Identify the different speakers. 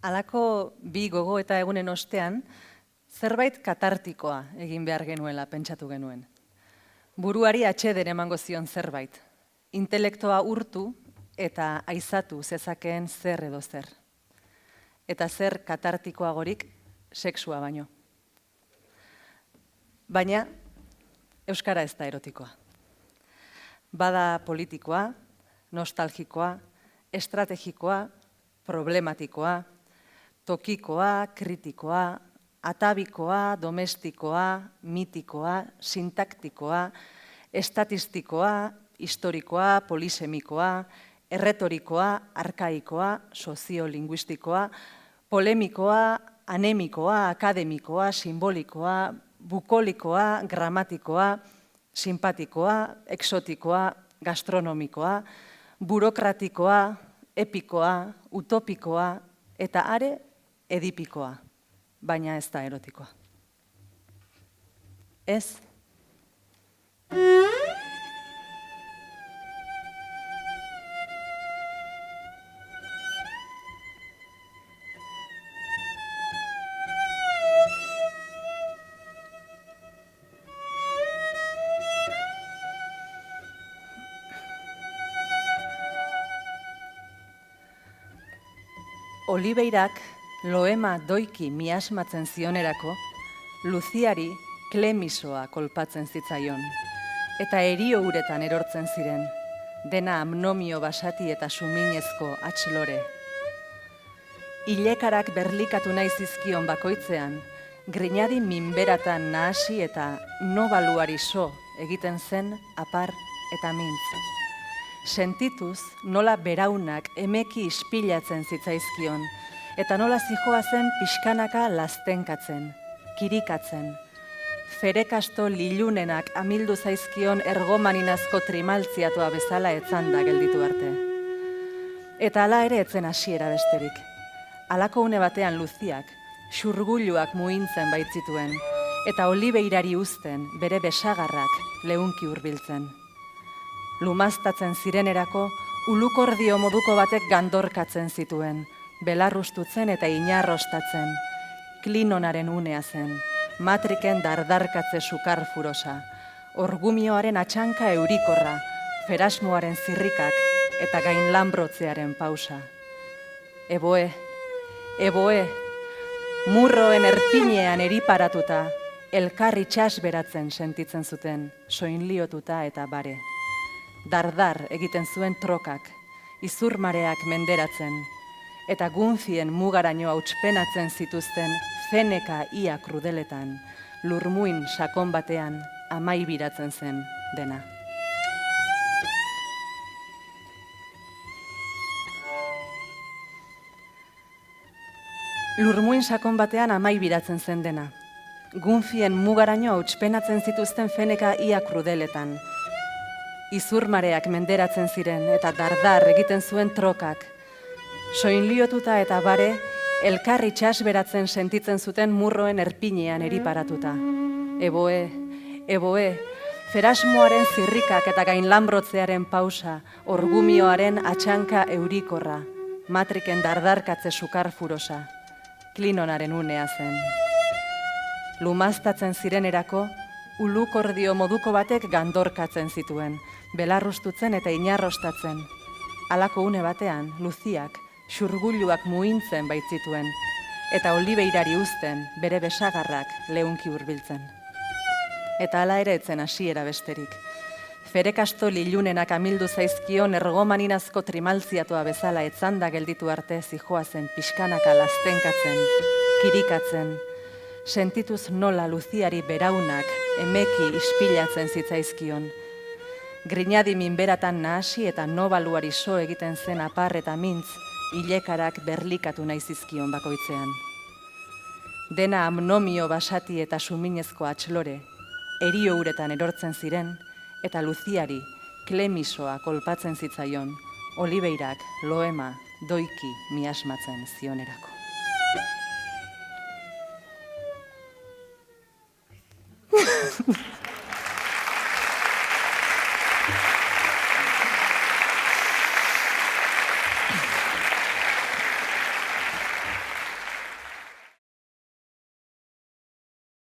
Speaker 1: Halako bi gogo eta egunen ostean, zerbait katartikoa egin behar genuela pentsatu genuen. Buruari atxeden emango zion zerbait, intelektoa urtu eta aizatu zezakeen zer edo zer. Eta zer katartikoagorik sexua baino. Baina, euskara ez da erotikoa. Bada politikoa, nostalgikoa, estrategikoa, problematikoa, tokikoa, kritikoa, atabikoa, domestikoa, mitikoa, sintaktikoa, estatistikoa, historikoa, polisemikoa, erretorikoa, arkaikoa, soziolinguistikoa, polemikoa, anemikoa, akademikoa, simbolikoa, bukolikoa, gramatikoa, simpatikoa, exotikoa, gastronomikoa, burokratikoa, epikoa, utopikoa, eta are edipikoa, baina ez da erotikoa. Ez? Oliveirak loema doiki miasmatzen zionerako, Luziari klemisoa kolpatzen zitzaion, eta erio uretan erortzen ziren, dena amnomio basati eta suminezko atxlore. Ilekarak berlikatu nahi zizkion bakoitzean, grinadi minberatan nahasi eta nobaluari so egiten zen apar eta mintz. Sentituz nola beraunak emeki ispilatzen zitzaizkion, eta nola zijoa zen pixkanaka lastenkatzen, kirikatzen. Ferekasto lilunenak amildu zaizkion ergomaninazko trimaltziatua bezala etzanda gelditu arte. Eta hala ere etzen hasiera besterik. Halako une batean Luziak, xurguluak muintzen baitzituen, eta Oliveirari uzten bere besagarrak leunki hurbiltzen. Lumaztatzen zirenerako, ulukordio moduko batek gandorkatzen zituen, belarrustutzen eta inarrostatzen. Klinonaren unea zen, matriken dardarkatze sukar furosa, orgumioaren atxanka eurikorra, ferasmoaren zirrikak eta gainlanbrotzearen pausa. Eboe, eboe, murroen erpinean eriparatuta, elkar itxasberatzen sentitzen zuten, soinliotuta eta bare. Dardar egiten zuen trokak, izurmareak menderatzen, eta gunfien mugaraino hautspenatzen zituzten feneka ia krudeletan, lurmuin sakon batean amaibiratzen zen dena. Lurmuin sakon batean amaibiratzen zen dena. Gunfien mugaraino hautspenatzen zituzten feneka ia krudeletan, izurmareak menderatzen ziren eta dardar egiten zuen trokak. Soinliotuta eta bare, elkar itxasberatzen sentitzen zuten murroen erpinean eriparatuta. Eboe, eboe, ferasmoaren zirrikak eta gainlanbrotzearen pausa, orgumioaren atxanka eurikorra, matriken dardarkatze sukar furosa, klinonaren unea zen. Lumaztatzen zirenerako, ulukordio moduko batek gandorkatzen zituen, belarrustutzen eta inarrostatzen. Halako une batean, Luziak, xurguluak muintzen baitzituen, eta Oliveirari uzten bere besagarrak leunki hurbiltzen. Eta hala ere etzen hasiera besterik. Ferekasto lilunenak amildu zaizkion ergomaninazko trimaltziatua bezala etzanda gelditu arte zijoazen pixkanaka lastenkatzen, kirikatzen, sentituz nola Luziari beraunak emeki ispilatzen zitzaizkion. Grinadi minberatan nahasi eta nobaluari so egiten zen apar eta mintz, ilekarak berlikatu nahi zizkion bakoitzean. Dena amnomio basati eta suminezko atxlore, erio uretan erortzen ziren, eta Luziari klemisoa kolpatzen zitzaion, Oliveirak loema doiki miasmatzen zionerako.